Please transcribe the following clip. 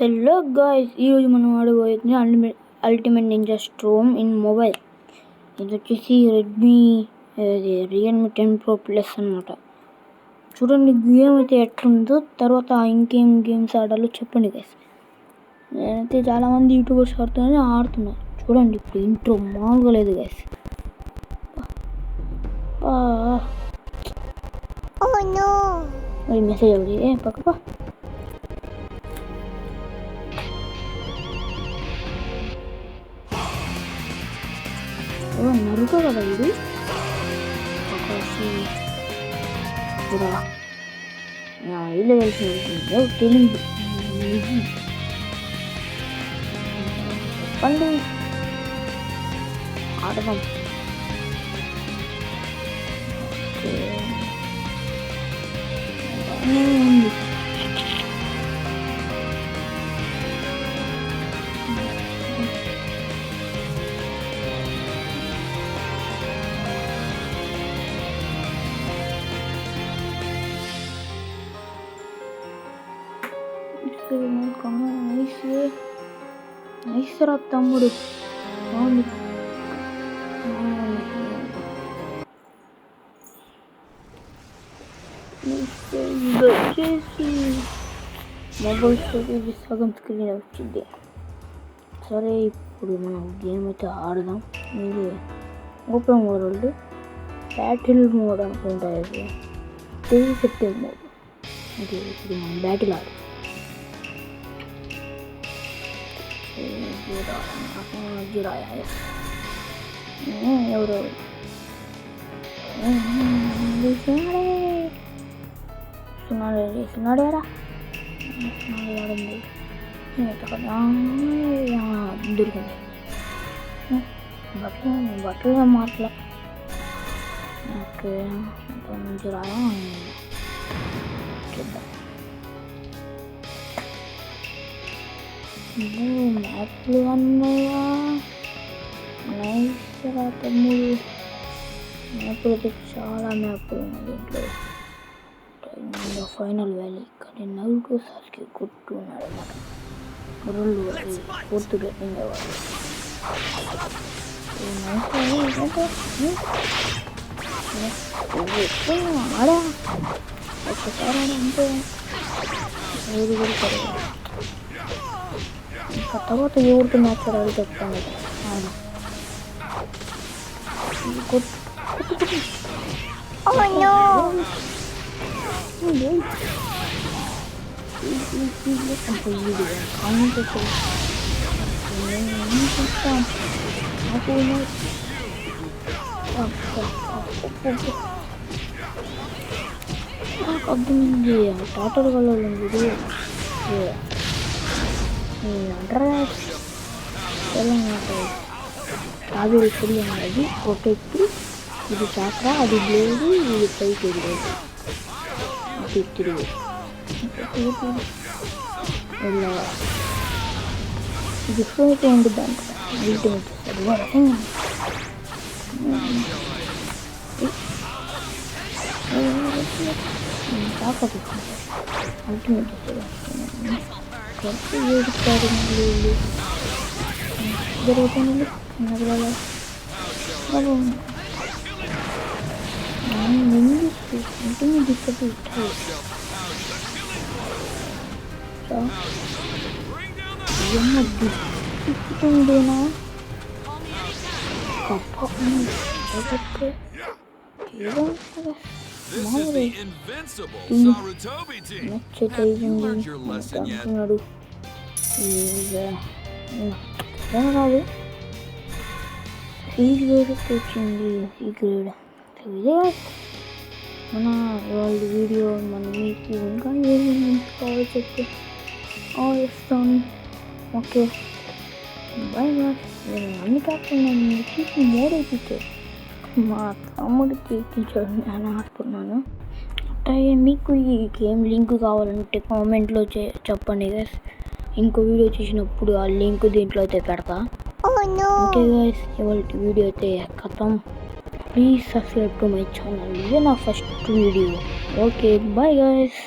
Hello guys, ఈరోజు మనం ఆడబోయేది ultimate ninja storm in mobile. ఇది వచ్చేసి రియల్మీ 10 Pro Plus అనమాట. చూడండి గేమ్ అయితే ఎట్లుందో, తర్వాత ఇంకేం గేమ్స్ ఆడాలో చెప్పండి గైస్. నేనైతే చాలామంది యూట్యూబర్స్ ఆడుతున్నా. చూడండి ఇప్పుడు ఇంట్రో మామూలుగా లేదు గైస్. మెసేజ్ అవ్వదు పక్క నరుక కదా ఇది ఇలా తెలిసింది తెలియదు. చెప్పండి ఆడదాం. నైస్రా తమ్ముడు. వచ్చేసి మొబైల్ స్టోరేజ్ సగం స్క్రీన్ వచ్చింది. సరే ఇప్పుడు మనం గేమ్ అయితే ఆడదాం. ఇది ఓపెన్ వరల్డ్ బ్యాటిల్ మోడ్ అనుకుంటా. ఇది డిఫెక్టివ్ మోడ్. ఇది ఇప్పుడు మనం బ్యాటిల్ ఆడు. ఎవరు సున్నాడేరా ఆడింది దొరికింది. బట్టలు మాటలే. ఓకే నుంచి రాయా చూద్దాం. మ్యాప్లు అన్నాయా నైస్ రా తమ్ముడు. మ్యాప్లు అయితే చాలా మ్యాప్లు ఉన్నాయి దీంట్లో. ఫైనల్ వ్యాలీ కానీ నలుగురు సార్కి కొట్టున్నాడు అన్నమాట. రెండు ఫోర్త్ గెట్టింగ్ అవ్వాలి. ఆడా ఒక్కసారి అంటే ఎవరు కొడతారు. ఇంకా తర్వాత ఎవరితో మ్యాచ్ ఆడాలి చెప్తాను. అర్థమైంది. టాటర్ కలర్ ఇది అది ఫుల్ అనేది ప్రొటెక్ట్. ఇది చాక్ర, అది బ్లేడ్, ఇది పైకి ఎగిరేది. అది తిరిగి ఇలా డిఫరెంట్ ఉంటుంది అంట. అల్టిమేట్ చేస్తారు అల్టిమేట్ చేస్తారు. ఏడుస్తారు జరుగుతుంది. ఇంటిని దిక్కటి ఇట్టాయి. దిక్కుతుండేనా నచ్చుతున్నాడు. రాదు ఈ గ్రేడ్ వచ్చింది. ఈ గ్రేడ్ ఇదే మన వాళ్ళ వీడియో. మనం మీకు ఇంకా ఏమేమి కావాలి చెప్తే ఇస్తాను. Okay bye bye. నేను అన్ని కాకుండా చూసి మోడ్ అయిపోతాయి. మా తమ్ముడికి ఎక్కించాడు, నేను ఆడుతున్నాను. అట్లాగే మీకు ఈ గేమ్ లింక్ కావాలంటే కామెంట్లో చెప్పండి గైస్. ఇంకో వీడియో చేసినప్పుడు ఆ లింక్ దీంట్లో అయితే పెడతా. ఓకే గైస్, ఇవాళ వీడియో అయితే ఖతం. Please subscribe to my channel. ఇదే నా first video. Okay bye guys.